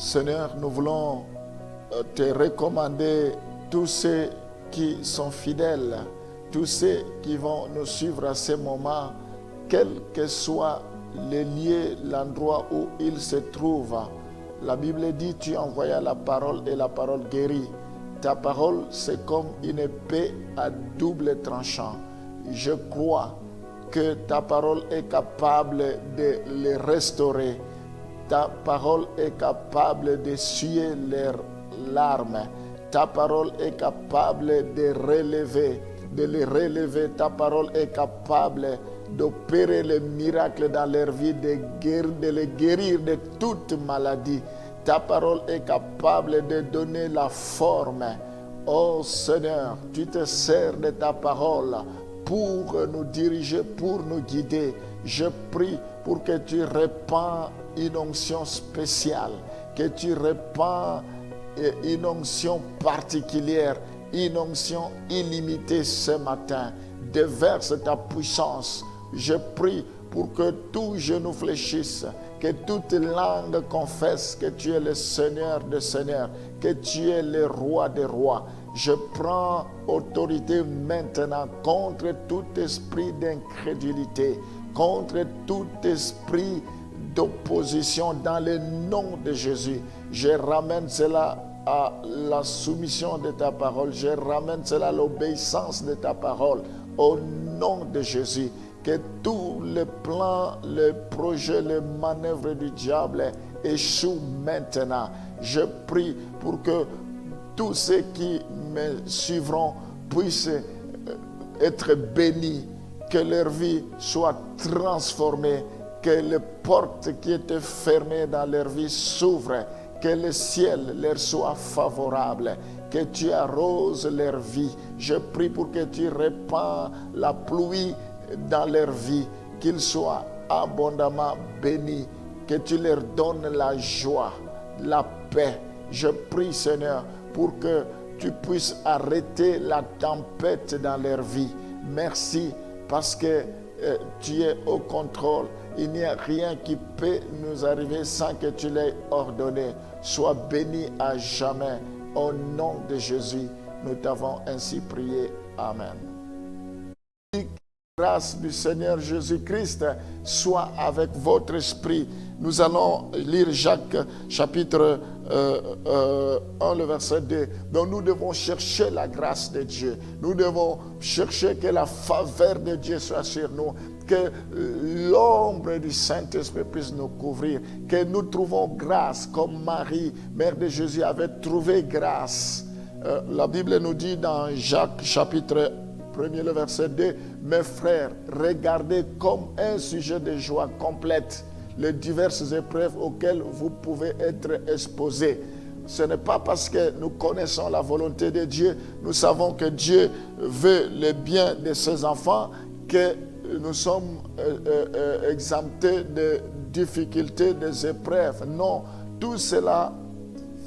Seigneur, nous voulons te recommander tous ceux qui sont fidèles, tous ceux qui vont nous suivre à ce moment, quel que soit le lieu, l'endroit où ils se trouvent. La Bible dit, tu envoyas la parole et la parole guérit. Ta parole, c'est comme une épée à double tranchant. Je crois que ta parole est capable de les restaurer. Ta parole est capable de suer leurs larmes. Ta parole est capable de les relever. Ta parole est capable d'opérer les miracles dans leur vie, de les guérir de toute maladie. Ta parole est capable de donner la forme. Oh Seigneur, tu te sers de ta parole pour nous diriger, pour nous guider. Je prie pour que tu répands une onction spéciale, que tu répands une onction particulière, une onction illimitée ce matin. Déverse ta puissance. Je prie pour que tout genou fléchisse, que toute langue confesse que tu es le Seigneur des Seigneurs, que tu es le Roi des Rois. Je prends autorité maintenant contre tout esprit d'incrédulité, contre tout esprit d'opposition dans le nom de Jésus. Je ramène cela à la soumission de ta parole. Je ramène cela à l'obéissance de ta parole. Au nom de Jésus, que tous les plans, les projets, les manœuvres du diable échouent maintenant. Je prie pour que tous ceux qui me suivront puissent être bénis, que leur vie soit transformée, que les portes qui étaient fermées dans leur vie s'ouvrent, que le ciel leur soit favorable, que tu arroses leur vie. Je prie pour que tu répands la pluie dans leur vie, qu'ils soient abondamment bénis, que tu leur donnes la joie, la paix. Je prie, Seigneur, pour que tu puisses arrêter la tempête dans leur vie. Merci parce que tu es au contrôle. Il n'y a rien qui peut nous arriver sans que tu l'aies ordonné. Sois béni à jamais. Au nom de Jésus, nous t'avons ainsi prié. Amen. La grâce du Seigneur Jésus-Christ soit avec votre esprit. Nous allons lire Jacques chapitre 1, le verset 2. Donc nous devons chercher la grâce de Dieu. Nous devons chercher que la faveur de Dieu soit sur nous. Que l'ombre du Saint-Esprit puisse nous couvrir. Que nous trouvons grâce comme Marie, mère de Jésus, avait trouvé grâce. La Bible nous dit dans Jacques chapitre 1, le verset 2, mes frères, regardez comme un sujet de joie complète les diverses épreuves auxquelles vous pouvez être exposés. Ce n'est pas parce que nous connaissons la volonté de Dieu, nous savons que Dieu veut le bien de ses enfants, que nous sommes exemptés de difficultés, des épreuves. Non, tout cela,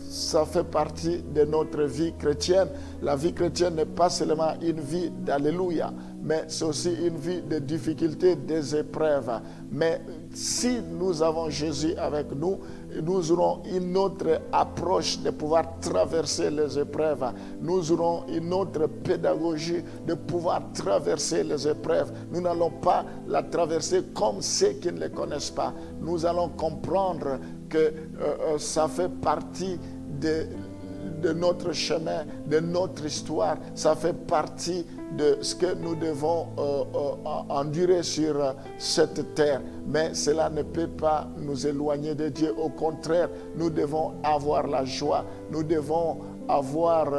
ça fait partie de notre vie chrétienne. La vie chrétienne n'est pas seulement une vie d'alléluia, mais c'est aussi une vie de difficultés, des épreuves. Mais si nous avons Jésus avec nous, nous aurons une autre approche de pouvoir traverser les épreuves. Nous aurons une autre pédagogie de pouvoir traverser les épreuves. Nous n'allons pas la traverser comme ceux qui ne les connaissent pas. Nous allons comprendre que ça fait partie de notre chemin, de notre histoire. Ça fait partie de ce que nous devons endurer sur cette terre. Mais cela ne peut pas nous éloigner de Dieu. Au contraire, nous devons avoir la joie. Nous devons avoir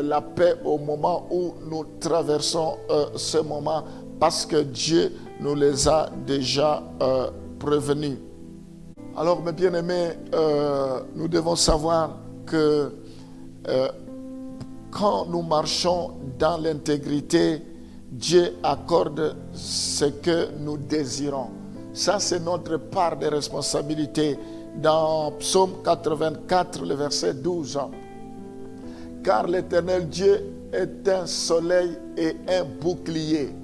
la paix au moment où nous traversons ce moment, parce que Dieu nous les a déjà prévenus. Alors, mes bien-aimés, nous devons savoir que quand nous marchons dans l'intégrité, Dieu accorde ce que nous désirons. Ça, c'est notre part de responsabilité. Dans Psaume 84, le verset 12. Car l'Éternel Dieu est un soleil et un bouclier.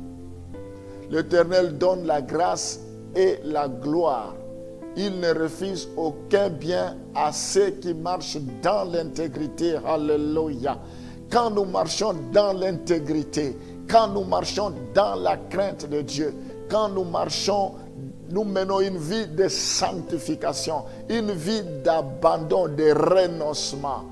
L'Éternel donne la grâce et la gloire. Il ne refuse aucun bien à ceux qui marchent dans l'intégrité. Alléluia. Quand nous marchons dans l'intégrité, quand nous marchons dans la crainte de Dieu, quand nous marchons, nous menons une vie de sanctification, une vie d'abandon, de renoncement.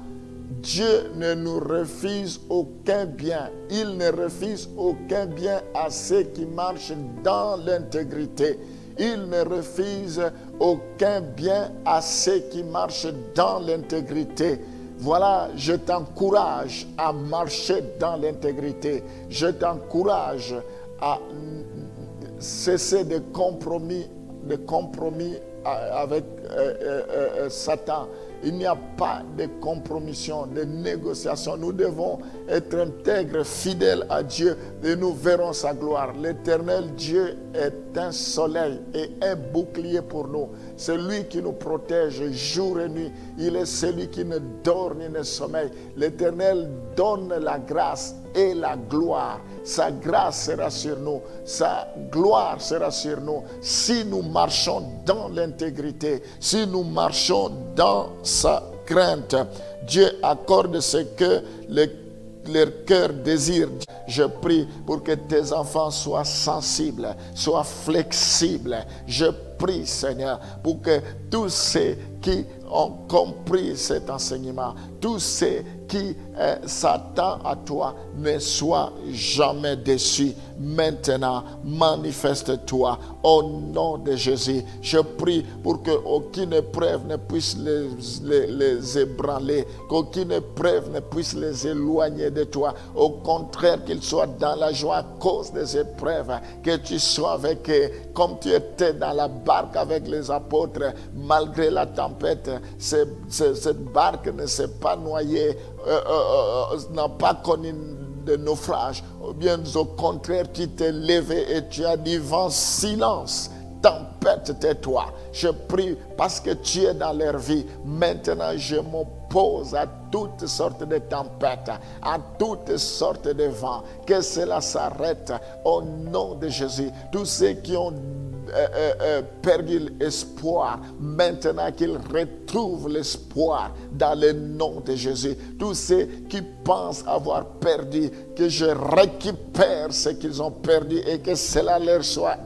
Dieu ne nous refuse aucun bien. Il ne refuse aucun bien à ceux qui marchent dans l'intégrité. Il ne refuse aucun bien à ceux qui marchent dans l'intégrité. Voilà, je t'encourage à marcher dans l'intégrité. Je t'encourage à cesser de compromis avec Satan. Il n'y a pas de compromission, de négociation. Nous devons être intègres, fidèles à Dieu et nous verrons sa gloire. L'Éternel Dieu est un soleil et un bouclier pour nous. C'est lui qui nous protège jour et nuit. Il est celui qui ne dort ni ne sommeille. L'Éternel donne la grâce et la gloire. Sa grâce sera sur nous. Sa gloire sera sur nous. Si nous marchons dans l'intégrité, si nous marchons dans sa crainte, Dieu accorde ce que leur cœur désire. Je prie pour que tes enfants soient sensibles, soient flexibles. Je prie, Seigneur, pour que tous ceux qui ont compris cet enseignement, tous ceux qui s'attendent à toi ne soient jamais déçus. Maintenant, manifeste-toi au nom de Jésus. Je prie pour qu'aucune épreuve ne puisse les ébranler, qu'aucune épreuve ne puisse les éloigner de toi. Au contraire, qu'ils soient dans la joie à cause des épreuves, que tu sois avec eux, comme tu étais dans la barque avec les apôtres, malgré la tempête. Cette barque ne s'est pas noyée, n'a pas connu de naufrage. Ou bien au contraire, tu t'es levé et tu as dit vent, silence, tempête, tais-toi. Je prie parce que tu es dans leur vie. Maintenant, je m'oppose à toutes sortes de tempêtes, à toutes sortes de vents. Que cela s'arrête au nom de Jésus. Tous ceux qui ont perdu l'espoir, maintenant qu'ils retrouvent l'espoir dans le nom de Jésus. Tous ceux qui pensent avoir perdu, que je récupère ce qu'ils ont perdu et que cela leur soit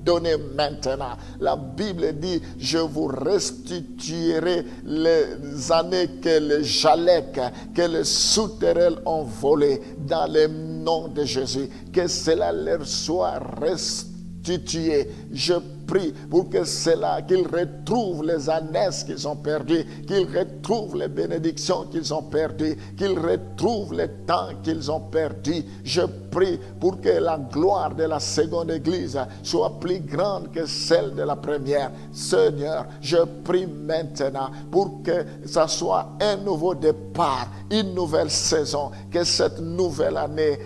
donné maintenant. La Bible dit, je vous restituerai les années que les Jaleks, que les souterrains ont volées dans le nom de Jésus. Que cela leur soit restitué. Je prie pour que qu'ils retrouvent les années qu'ils ont perdues, qu'ils retrouvent les bénédictions qu'ils ont perdues, qu'ils retrouvent le temps qu'ils ont perdu. Je prie pour que la gloire de la seconde église soit plus grande que celle de la première. Seigneur, je prie maintenant pour que ça soit un nouveau départ, une nouvelle saison, que cette nouvelle année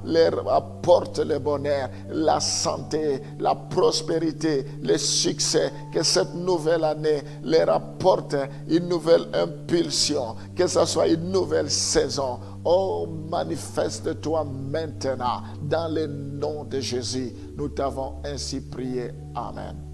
leur apporte le bonheur, la santé, la prospérité, le succès, que cette nouvelle année leur apporte une nouvelle impulsion, que ce soit une nouvelle saison. Oh, manifeste-toi maintenant dans le nom de Jésus. Nous t'avons ainsi prié. Amen.